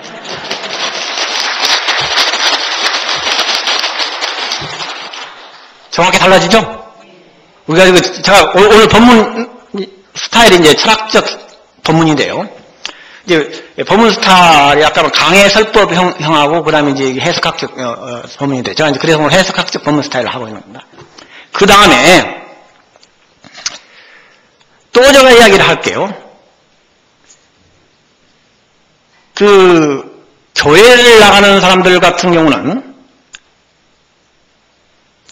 정확히 달라지죠? 우리가 제가 오늘 법문 스타일이 이제 철학적 법문인데요. 이제 법문 스타일이 아까 강해설법형하고 그다음에 이제 해석학적 법문인데 제가 이제 그래서 오늘 해석학적 법문 스타일을 하고 있는 겁니다. 그 다음에 또 제가 이야기를 할게요. 교회를 나가는 사람들 같은 경우는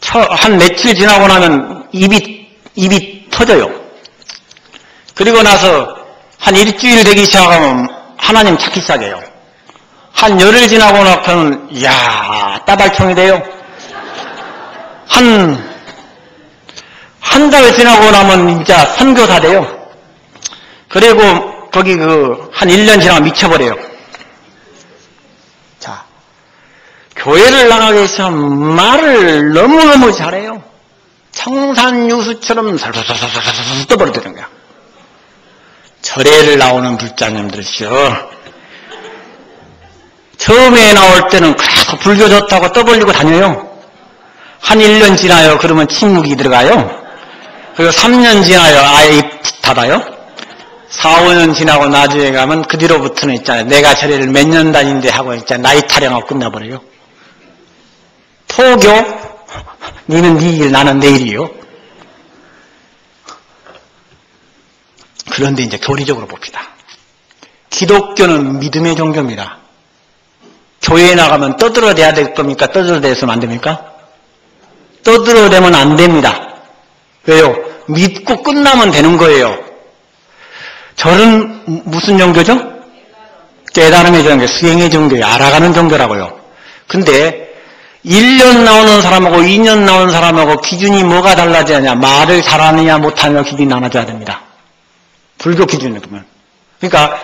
한 며칠 지나고 나면 입이 터져요. 그리고 나서 한 일주일 되기 시작하면 하나님 찾기 시작해요. 한 열흘 지나고 나서는 이야 따발총이 돼요. 한 달 지나고 나면 진짜 선교사 돼요. 그리고 거기 한 1년 지나면 미쳐버려요. 자, 교회를 나가게 되면 말을 너무너무 잘해요. 청산유수처럼 살살살살살살 떠버리더는 거야. 절에를 나오는 불자님들이죠. 처음에 나올 때는 그래서 불교 좋다고 떠벌리고 다녀요. 한 1년 지나요. 그러면 침묵이 들어가요. 그리고 3년 지나요. 아예 입 닫아요. 4, 5년 지나고 나중에 가면 그 뒤로부터는 있잖아요. 내가 절에를 몇 년 다닌데 하고 있잖아요. 나이 타령하고 끝나버려요. 토교? 니는 네 일, 나는 내 일이요. 그런데 이제 교리적으로 봅시다. 기독교는 믿음의 종교입니다. 교회에 나가면 떠들어대야 될 겁니까? 떠들어대서는 안 됩니까? 떠들어대면 안 됩니다. 왜요? 믿고 끝나면 되는 거예요. 절은 무슨 종교죠? 깨달음의 종교, 수행의 종교예요. 알아가는 종교라고요. 근데 1년 나오는 사람하고 2년 나오는 사람하고 기준이 뭐가 달라지느냐? 말을 잘하느냐 못하느냐 기준이 나눠져야 됩니다. 불교 기준으로 보면. 그러니까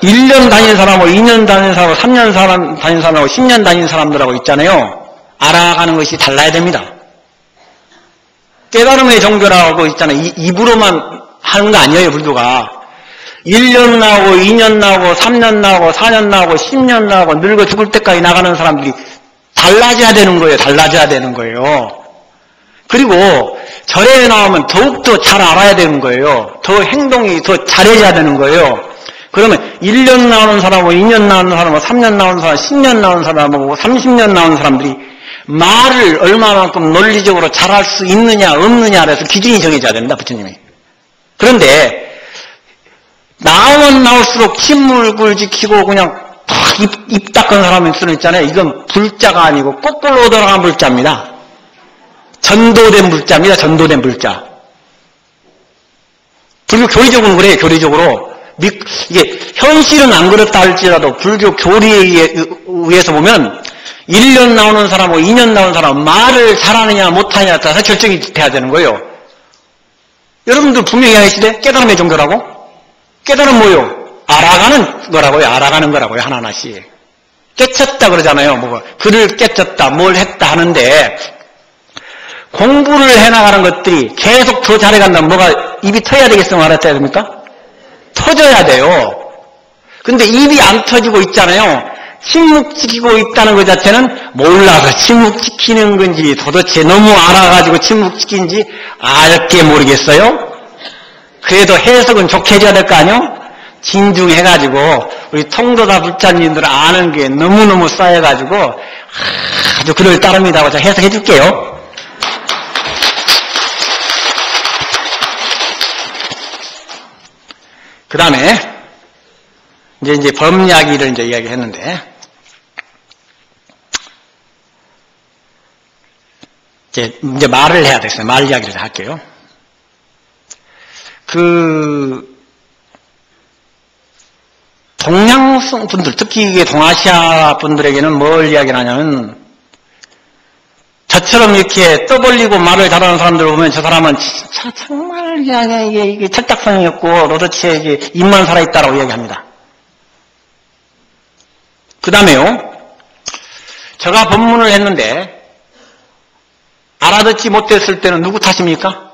1년 다닌 사람하고 2년 다닌 사람하고 3년 다닌 사람하고 10년 다닌 사람들하고 있잖아요. 알아가는 것이 달라야 됩니다. 깨달음의 종교라고 있잖아요. 입으로만 하는 거 아니에요, 불교가. 1년 나오고 2년 나오고 3년 나오고 4년 나오고 10년 나오고 늙어 죽을 때까지 나가는 사람들이 달라져야 되는 거예요. 달라져야 되는 거예요. 그리고 절에 나오면 더욱더 잘 알아야 되는 거예요. 더 행동이 더 잘해져야 되는 거예요. 그러면 1년 나오는 사람하고 2년 나오는 사람하고 3년 나오는 사람, 10년 나오는 사람하고 30년 나오는 사람들이 말을 얼마만큼 논리적으로 잘할 수 있느냐 없느냐 그래서 기준이 정해져야 됩니다. 부처님이. 그런데 나오면 나올수록 침묵을 지키고 그냥 탁 입 닦은 사람이 수는 있잖아요. 이건 불자가 아니고 거꾸로 돌아간 불자입니다. 전도된 불자입니다. 전도된 불자. 불교 교리적으로는 그래요. 교리적으로. 이게 현실은 안 그렇다 할지라도 불교 교리에 의해서 보면 1년 나오는 사람하고 2년 나오는 사람은 말을 잘하느냐 못하느냐에 따라서 결정이 돼야 되는 거예요. 여러분들 분명히 아시대? 깨달음의 종교라고? 깨달음 뭐요? 알아가는 거라고요. 알아가는 거라고요. 하나하나씩. 깨쳤다 그러잖아요. 뭐 글을 깨쳤다 뭘 했다 하는데 공부를 해나가는 것들이 계속 더 잘해간다면 뭐가 입이 터야 되겠어 말았어야 됩니까? 터져야 돼요. 근데 입이 안 터지고 있잖아요. 침묵 지키고 있다는 것 자체는 몰라서 침묵 지키는 건지 도대체 너무 알아가지고 침묵 지킨지 알게 모르겠어요. 그래도 해석은 좋게 해줘야 될 거 아니요? 진중해가지고 우리 통도사 불자님들 아는 게 너무너무 쌓여가지고 아주 그럴 따름이라고 제가 해석해 줄게요. 그 다음에 이제 법이야기를 이제 이야기했는데 이제 말을 해야 되겠어요. 말 이야기를 할게요. 동양 분들, 특히 동아시아 분들에게는 뭘 이야기를 하냐면, 저처럼 이렇게 떠벌리고 말을 잘하는 사람들 보면 저 사람은 진짜 정말 이게 철딱선이 없고 도대체 이게 입만 살아있다라고 이야기합니다. 그 다음에요, 제가 법문을 했는데, 알아듣지 못했을 때는 누구 탓입니까?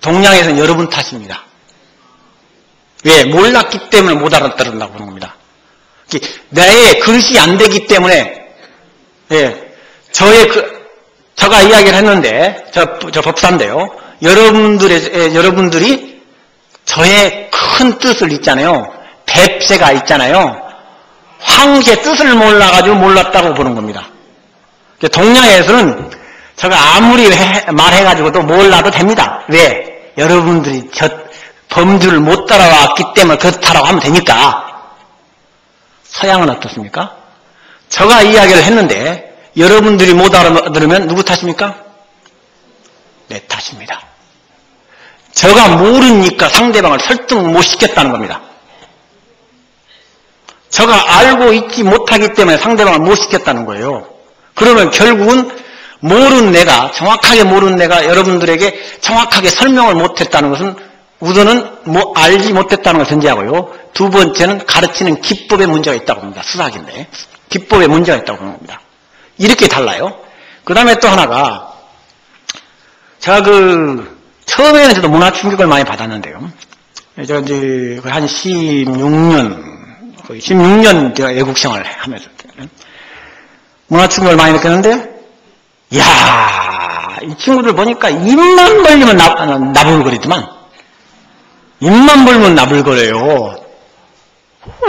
동양에서는 여러분 탓입니다. 왜? 몰랐기 때문에 못 알아들었다고 하는 겁니다. 내 그릇이 안 되기 때문에, 예, 제가 이야기를 했는데, 저 법사인데요. 여러분들이 저의 큰 뜻을 있잖아요. 뱁새가 있잖아요. 황새 뜻을 몰라가지고 몰랐다고 보는 겁니다. 동양에서는 제가 아무리 말해가지고도 몰라도 됩니다. 왜? 여러분들이 저 범주를 못 따라왔기 때문에 그렇다라고 하면 되니까. 서양은 어떻습니까? 제가 이야기를 했는데 여러분들이 못 알아들으면 누구 탓입니까? 내 탓입니다. 저가 모르니까 상대방을 설득 못 시켰다는 겁니다. 저가 알고 있지 못하기 때문에 상대방을 못 시켰다는 거예요. 그러면 결국은 모르는 내가, 정확하게 모르는 내가 여러분들에게 정확하게 설명을 못했다는 것은 우선은 알지 못했다는 걸 전제하고요. 두 번째는 가르치는 기법에 문제가 있다고 봅니다. 수사학인데 기법에 문제가 있다고 보는 겁니다. 이렇게 달라요. 그 다음에 또 하나가, 제가 처음에는 저도 문화 충격을 많이 받았는데요. 제가 이제 한 16년 제가 외국 생활을 하면서 문화 충격을 많이 느꼈는데, 이야, 이 친구들 보니까 입만 벌리면 나불거리더만. 입만 벌면 나불거려요.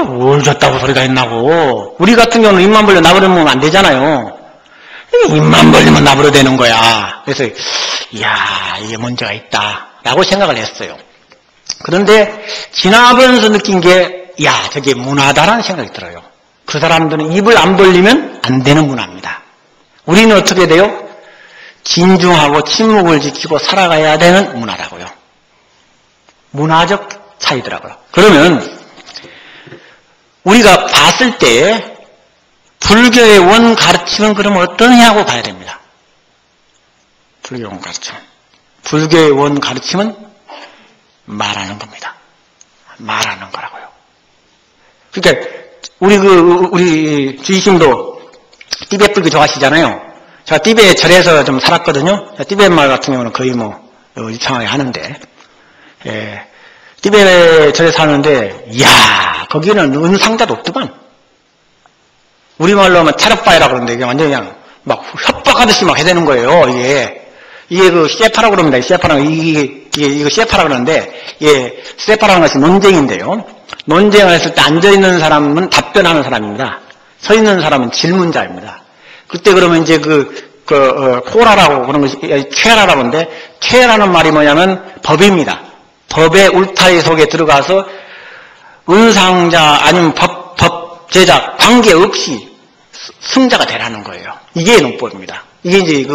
뭘 줬다고 소리가 있나고. 우리 같은 경우는 입만 벌려 나불으면 안 되잖아요. 입만 벌리면 나불어대는 거야. 그래서 이야, 이게 문제가 있다라고 생각을 했어요. 그런데 지나면서 느낀 게, 야, 저게 문화다라는 생각이 들어요. 그 사람들은 입을 안 벌리면 안 되는 문화입니다. 우리는 어떻게 돼요? 진중하고 침묵을 지키고 살아가야 되는 문화라고요. 문화적 차이더라고요. 그러면 우리가 봤을 때 불교의 원 가르침은 그러면 어떠냐고 봐야 됩니다. 불교의 원 가르침. 불교의 원 가르침은 말하는 겁니다. 말하는 거라고요. 그러니까 우리 주의심도 티베트 불교 좋아하시잖아요. 제가 티베트 절에서 좀 살았거든요. 티베트 말 같은 경우는 거의 유창하게 하는데, 예, 티베트 절에 사는데, 이야, 거기는 은상자도 없더만. 우리말로 하면 차력바이라고 그러는데, 이게 완전히 그냥 막 협박하듯이 막 해대는 거예요, 이게 세파라고 그럽니다. 세파라고, 이거 세파라고 그러는데, 예, 세파라는 것이 논쟁인데요. 논쟁을 했을 때 앉아있는 사람은 답변하는 사람입니다. 서 있는 사람은 질문자입니다. 그때 그러면 이제 코라라고 그런 것이, 최라라고 하는데, 최라는 말이 뭐냐면 법입니다. 법의 울타리 속에 들어가서 은상자 아니면 법제자 관계없이 승자가 되라는 거예요. 이게 논법입니다. 이게 이제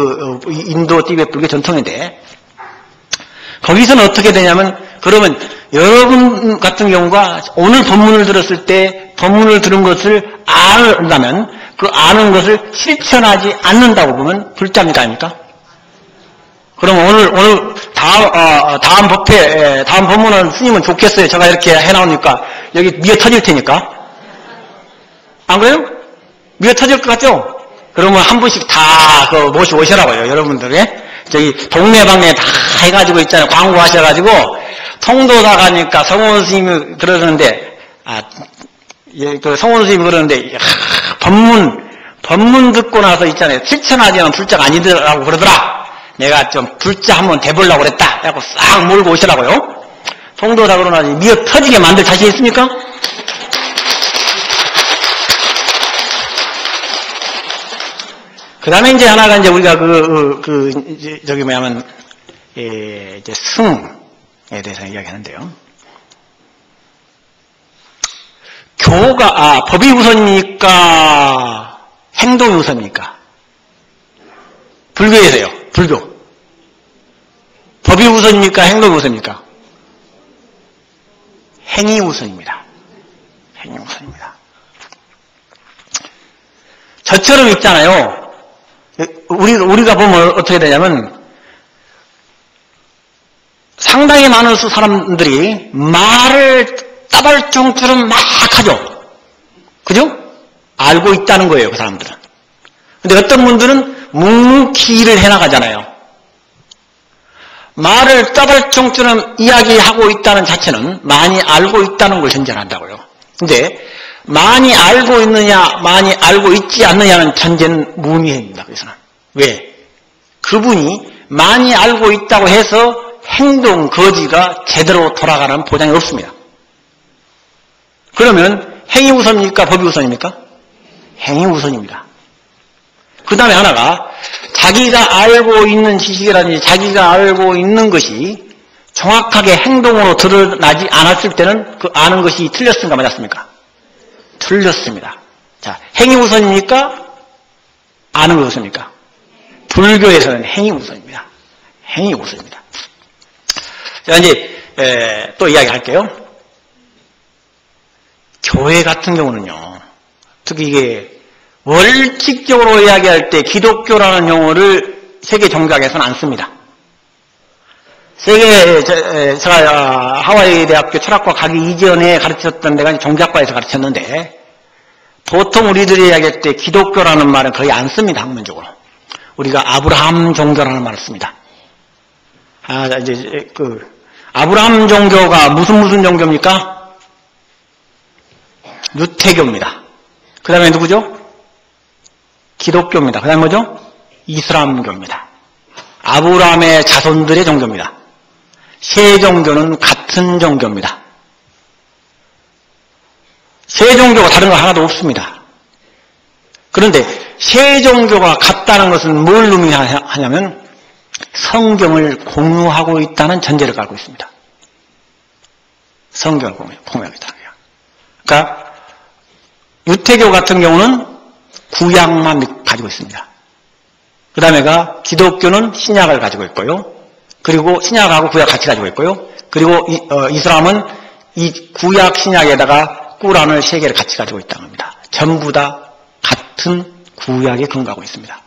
인도 티베트 불교 전통인데, 거기서는 어떻게 되냐면, 그러면 여러분 같은 경우가 오늘 법문을 들었을 때 법문을 들은 것을 안다면 그 아는 것을 실천하지 않는다고 보면 불자입니다, 아닙니까? 그럼 오늘 다음 법문은 스님은 좋겠어요. 제가 이렇게 해나오니까 여기 미어 터질 테니까. 안 그래요? 미어 터질 것 같죠? 그러면 한 분씩 다 모셔오시라고요, 여러분들이. 저기 동네방네 다 해가지고 있잖아요. 광고하셔가지고 통도사 가니까 성원 스님이 그러는데, 성원 스님이 그러는데, 법문 듣고 나서 있잖아요. 실천하지 않으면 불자가 아니더라고 그러더라. 내가 좀 불자 한번 대보려고 그랬다. 그래갖고 싹 몰고 오시라고요. 통도사 그러나지 미어 터지게 만들 자신 있습니까? 그 다음에 이제 하나가 이제 우리가 이제 승에 대해서 이야기하는데요. 법이 우선입니까? 행동이 우선입니까? 불교에서요, 불교. 법이 우선입니까? 행동이 우선입니까? 행위 우선입니다. 행위 우선입니다. 저처럼 있잖아요. 우리가 보면 어떻게 되냐면, 상당히 많은 사람들이 말을 따발총처럼 막 하죠. 그죠? 알고 있다는 거예요, 그 사람들은. 근데 어떤 분들은 묵묵히 일을 해나가잖아요. 말을 따발총처럼 이야기하고 있다는 자체는 많이 알고 있다는 걸 전제한다고요. 근데 많이 알고 있느냐, 많이 알고 있지 않느냐는 전제는 무의미합니다. 그래서는. 왜? 그분이 많이 알고 있다고 해서 행동, 거지가 제대로 돌아가는 보장이 없습니다. 그러면 행위 우선입니까? 법이 우선입니까? 행위 우선입니다. 그 다음에 하나가 자기가 알고 있는 지식이라든지 자기가 알고 있는 것이 정확하게 행동으로 드러나지 않았을 때는 그 아는 것이 틀렸습니까? 맞았습니까? 틀렸습니다. 자, 행위 우선입니까? 아는 것 우선입니까? 불교에서는 행위 우선입니다. 행위 우선입니다. 자, 이제, 또 이야기 할게요. 교회 같은 경우는요, 특히 이게 원칙적으로 이야기할 때 기독교라는 용어를 세계 종교학에서는 안 씁니다. 제가 하와이 대학교 철학과 가기 이전에 가르쳤던 데가 종교학과에서 가르쳤는데, 보통 우리들이 이야기할 때 기독교라는 말은 거의 안 씁니다, 학문적으로. 우리가 아브라함 종교라는 말을 씁니다. 이제, 아브라함 종교가 무슨 종교입니까? 유태교입니다. 그 다음에 누구죠? 기독교입니다. 그 다음에 뭐죠? 이슬람교입니다. 아브라함의 자손들의 종교입니다. 세 종교는 같은 종교입니다. 세 종교가 다른 거 하나도 없습니다. 그런데 세 종교가 같다는 것은 뭘 의미하냐면 성경을 공유하고 있다는 전제를 깔고 있습니다. 성경을 공유하고 있다는 거예요. 그러니까 유태교 같은 경우는 구약만 가지고 있습니다. 그 다음에가 기독교는 신약을 가지고 있고요. 그리고 신약하고 구약 같이 가지고 있고요. 그리고 이슬람은 이 구약 신약에다가 꾸란을 세 개를 같이 가지고 있다는 겁니다. 전부 다 같은 구약에 근거하고 있습니다.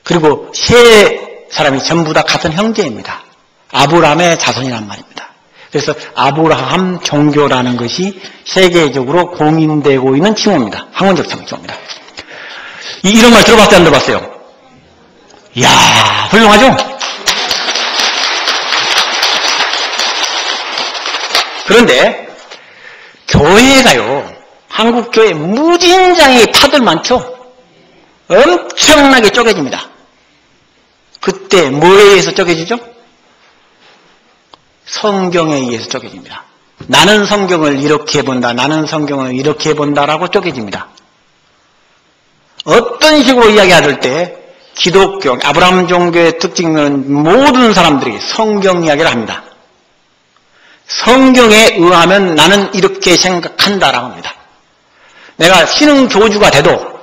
그리고 세 사람이 전부 다 같은 형제입니다. 아브라함의 자손이란 말입니다. 그래서 아브라함 종교라는 것이 세계적으로 공인되고 있는 칭호입니다. 학문적 칭호입니다. 이런 말 들어봤어요? 안 들어봤어요? 이야, 훌륭하죠? 그런데 교회가요, 한국 교회 무진장이 파들 많죠? 엄청나게 쪼개집니다. 그때 뭐에 의해서 쪼개지죠? 성경에 의해서 쪼개집니다. 나는 성경을 이렇게 본다, 나는 성경을 이렇게 본다라고 쪼개집니다. 어떤 식으로 이야기할 때 기독교, 아브라함 종교의 특징은 모든 사람들이 성경 이야기를 합니다. 성경에 의하면 나는 이렇게 생각한다라고 합니다. 내가 신흥교주가 돼도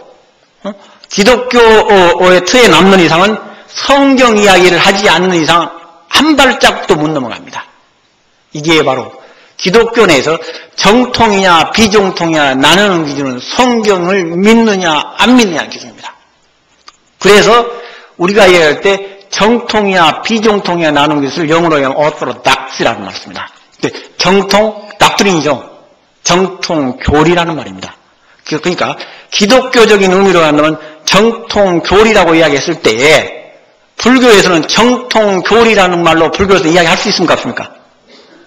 기독교의 틀에 남는 이상은 성경 이야기를 하지 않는 이상 한 발짝도 못 넘어갑니다. 이게 바로 기독교 내에서 정통이냐 비정통이냐 나누는 기준은 성경을 믿느냐 안 믿느냐는 기준입니다. 그래서 우리가 이야기할 때 정통이냐 비정통이냐 나누는 것을 영어로 하면 orthodox라고 말습니다. 정통, 닥트린이죠. 정통교리라는 말입니다. 그러니까 기독교적인 의미로 한다면 정통교리라고 이야기했을 때에 불교에서는 정통교리라는 말로 불교에서 이야기할 수 있습니까? 없습니까?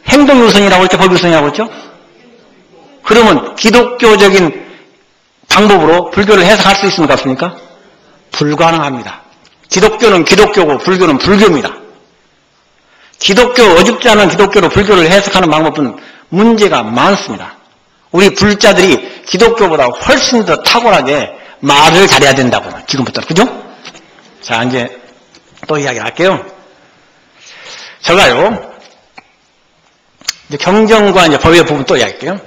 행동유선이라고 했죠? 법유선이라고 했죠? 그러면 기독교적인 방법으로 불교를 해석할 수 있습니까? 없습니까? 불가능합니다. 기독교는 기독교고 불교는 불교입니다. 기독교, 어줍지 않은 기독교로 불교를 해석하는 방법은 문제가 많습니다. 우리 불자들이 기독교보다 훨씬 더 탁월하게 말을 잘해야 된다고, 지금부터. 그죠? 자, 이제 또 이야기 할게요. 제가요, 이제 경전과 이제 법의 부분 또 이야기할게요.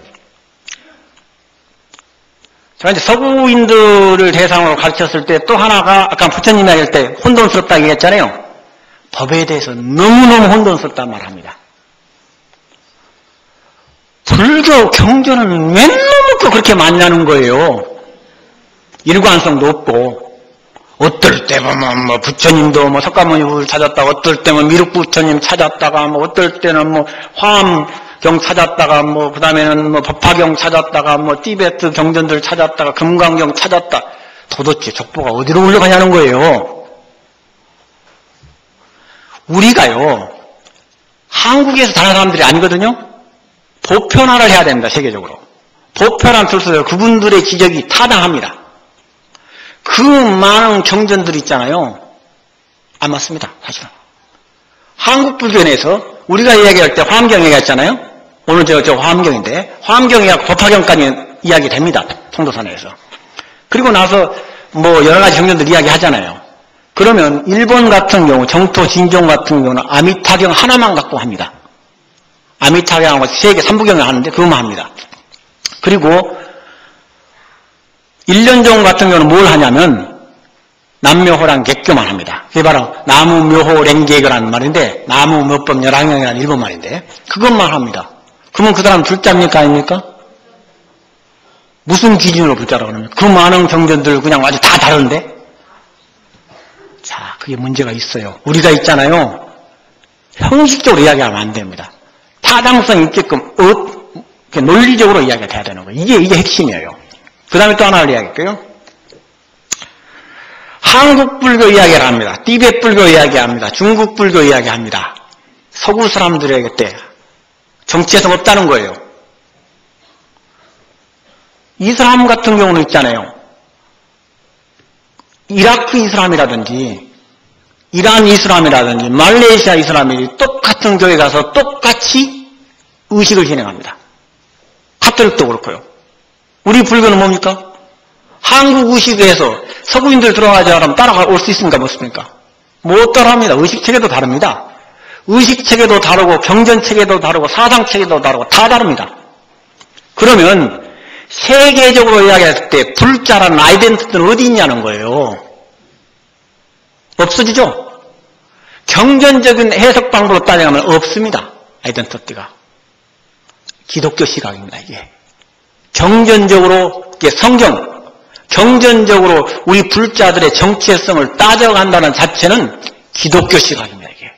제가 이제 서구인들을 대상으로 가르쳤을 때 또 하나가 아까 부처님이 할 때 혼돈스럽다고 얘기했잖아요. 법에 대해서 너무너무 혼돈스럽다는 말을 합니다. 불교 경전은 왜 너무 그렇게 많냐는 거예요. 일관성도 없고, 어떨 때 보면 뭐 부처님도 뭐 석가모니를 찾았다가, 어떨 때는 미륵 부처님 찾았다가, 뭐 어떨 때는 뭐 화엄경 찾았다가, 뭐 그 다음에는 뭐 법화경 찾았다가, 뭐 티베트 경전들 찾았다가, 금강경 찾았다. 도대체 족보가 어디로 올라가냐는 거예요. 우리가요, 한국에서 다른 사람들이 아니거든요. 보편화를 해야 됩니다, 세계적으로. 보편화를 들어서 그분들의 지적이 타당합니다. 그 많은 경전들 있잖아요. 안 맞습니다, 사실은. 한국 불교 내에서 우리가 이야기할 때 화엄경 얘기했잖아요. 오늘 저 화엄경인데, 화엄경이하고 법화경까지 이야기 됩니다, 통도사내에서. 그리고 나서 뭐 여러 가지 경전들 이야기 하잖아요. 그러면 일본 같은 경우, 정토 진종 같은 경우는 아미타경 하나만 갖고 합니다. 아미타경하고 세계 3부경을 하는데 그것만 합니다. 그리고 일련종 같은 경우는 뭘 하냐면 남묘호랑 객교만 합니다. 그게 바로 나무묘호랭객이라는 말인데 나무묘법 열왕경이라는 일본말인데 그것만 합니다. 그러면 그 사람 불자입니까 아닙니까? 무슨 기준으로 불자라고 그러면 그 많은 경전들 그냥 아주 다 다른데? 자, 그게 문제가 있어요. 우리가 있잖아요. 형식적으로 이야기하면 안 됩니다. 타당성 있게끔 논리적으로 이야기가 돼야 되는 거예요. 이게 핵심이에요. 그 다음에 또 하나를 이야기할게요. 한국 불교 이야기를 합니다. 티베트 불교 이야기합니다. 중국 불교 이야기합니다. 서구 사람들에게 때 정치에서 없다는 거예요. 이슬람 같은 경우는 있잖아요. 이라크 이슬람이라든지 이란 이슬람이라든지 말레이시아 이슬람이 똑같은 교회 가서 똑같이 의식을 진행합니다. 카톨릭도 그렇고요. 우리 불교는 뭡니까? 한국 의식에서 서구인들 들어가자 하면 따라올 수 있습니까? 못습니까? 못 따라합니다. 의식체계도 다릅니다. 의식체계도 다르고 경전체계도 다르고 사상체계도 다르고 다 다릅니다. 그러면 세계적으로 이야기했을 때 불자라는 아이덴티티는 어디 있냐는 거예요. 없어지죠? 경전적인 해석 방법으로 따져가면 없습니다. 아이덴티티가. 기독교 시각입니다. 이게. 경전적으로 이게 성경 경전적으로 우리 불자들의 정체성을 따져간다는 자체는 기독교 시각입니다. 이게.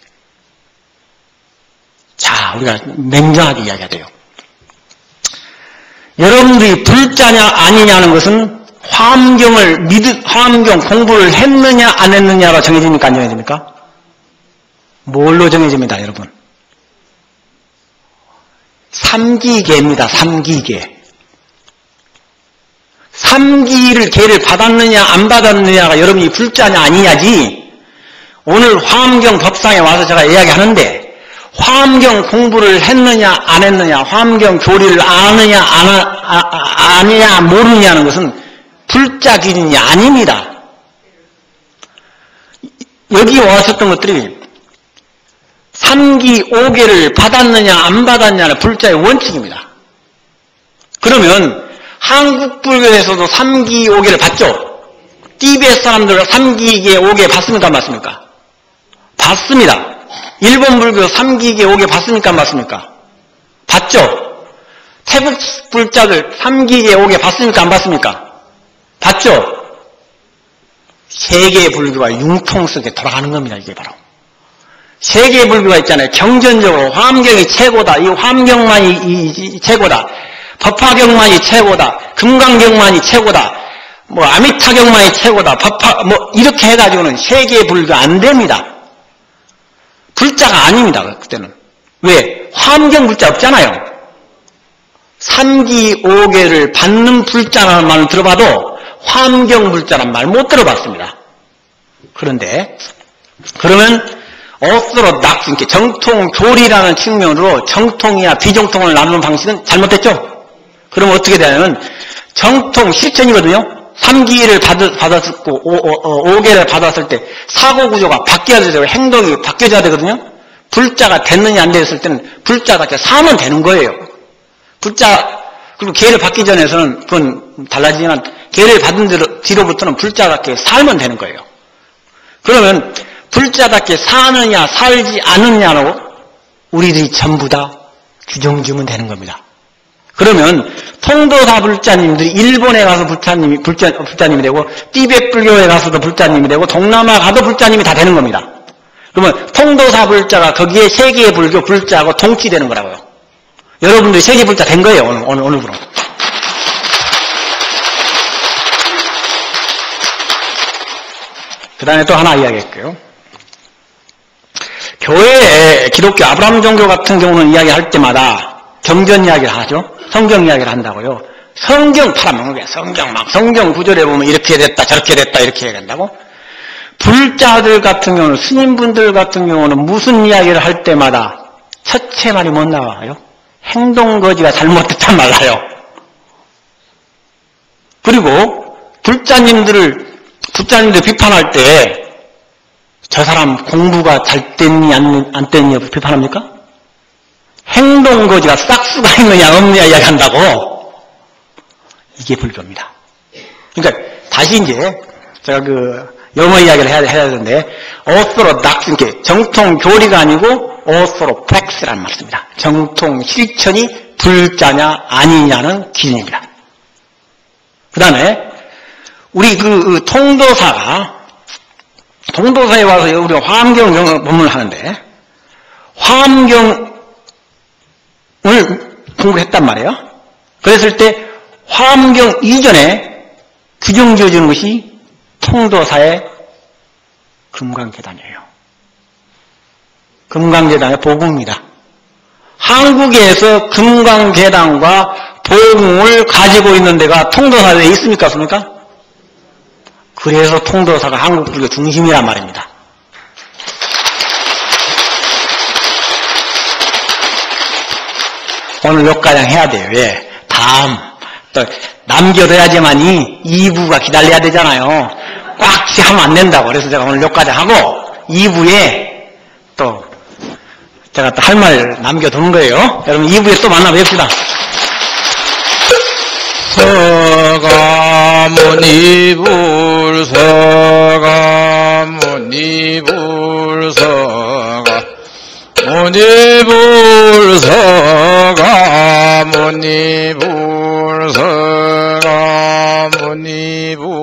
자, 우리가 냉정하게 이야기해야 돼요. 여러분들이 불자냐 아니냐는 것은 화엄경 공부를 했느냐 안 했느냐로 정해집니까? 안 정해집니까? 뭘로 정해집니다, 여러분? 삼기계입니다. 삼기계. 삼기를 계를 받았느냐 안 받았느냐가 여러분이 불자냐 아니냐지. 오늘 화엄경 법상에 와서 제가 이야기하는데 화엄경 공부를 했느냐 안 했느냐, 화엄경 교리를 아느냐 아느냐 모르느냐는 것은 불자 기준이 아닙니다. 여기 왔었던 것들이 3기 5개를 받았느냐 안 받았냐는 불자의 원칙입니다. 그러면 한국 불교에서도 3기 5개를 받죠? 티베트 사람들 3기계 5개 받습니까 안 받습니까? 받습니다. 일본 불교 3기계 5개 받습니까 안 받습니까? 받죠? 태국 불자들 3기계 5개 받습니까 안 받습니까? 받죠? 세계 불교가 융통성에 돌아가는 겁니다. 이게 바로. 세계 불교가 있잖아요. 경전적으로 화엄경이 최고다. 이 화엄경만이 최고다. 법화경만이 최고다. 금강경만이 최고다. 뭐 아미타경만이 최고다. 이렇게 해가지고는 세계 불교 안 됩니다. 불자가 아닙니다. 그때는. 왜? 화엄경 불자 없잖아요. 3기 5개를 받는 불자라는 말을 들어봐도 화엄경 불자란 말 못 들어봤습니다. 그런데 그러면 오스로닥스, 이렇게 정통 교리라는 측면으로 정통이야 비정통을 나누는 방식은 잘못됐죠? 그럼 어떻게 되냐면 정통 실천이거든요. 3기를 받았고 5개를 받았을 때 사고 구조가 바뀌어야 되고 행동이 바뀌어야 되거든요. 불자가 됐느냐 안 됐을 때는 불자답게 사면 되는 거예요. 불자 그리고 계를 받기 전에서는 그건 달라지지만 계를 받은 뒤로부터는 불자답게 살면 되는 거예요. 그러면 불자답게 사느냐 살지 않느냐로 우리들이 전부 다 규정 지으면 되는 겁니다. 그러면 통도사 불자님들이 일본에 가서 불자님이 되고 티베트 불교에 가서도 불자님이 되고 동남아 가도 불자님이 다 되는 겁니다. 그러면 통도사 불자가 거기에 세계의 불교 불자하고 동치되는 거라고요. 여러분들이 세계 불자 된 거예요. 오늘부로. 그 다음에 또 하나 이야기할게요. 교회에 기독교 아브라함 종교 같은 경우는 이야기할 때마다 경전 이야기를 하죠. 성경 이야기를 한다고요. 성경 팔아먹는 거예요. 성경 구절에 보면 이렇게 됐다 저렇게 됐다 이렇게 해야 된다고. 불자들 같은 경우는 스님분들 같은 경우는 무슨 이야기를 할 때마다 첫째 말이 못 나와요. 행동거지가 잘못됐단 말이에요. 그리고 불자님들 비판할 때 저 사람 공부가 잘 됐니 안 됐니 비판합니까? 행동거지가 싹수가 있느냐 없느냐 이야기한다고. 이게 불교입니다. 그러니까 다시 이제 제가 영어 이야기를 해야 되는데, orthodox, 이렇게 정통 교리가 아니고 orthodox라는 말씀입니다. 정통 실천이 불자냐 아니냐는 기준입니다. 그 다음에 우리 그 통도사에 와서 우리가 화엄경 법문을 하는데, 화엄경을 공부를 했단 말이에요. 그랬을 때 화엄경 이전에 규정 지어주는 것이 통도사의 금강계단이에요. 금강계단의 보궁입니다. 한국에서 금강계단과 보궁을 가지고 있는 데가 통도사에 있습니까? 없습니까? 그래서 통도사가 한국 불교 중심이란 말입니다. 오늘 여기까지 해야 돼요. 왜? 다음 또 남겨둬야지만이 2부가 기다려야 되잖아요. 꽉 하면 안 된다고. 그래서 제가 오늘 여기까지 하고 2부에 또 제가 또 할 말 남겨두는 거예요. 여러분 2부에 또 만나 뵙시다. 서가모니불 서가모니불 서가모니불 서가모니불 서가모니불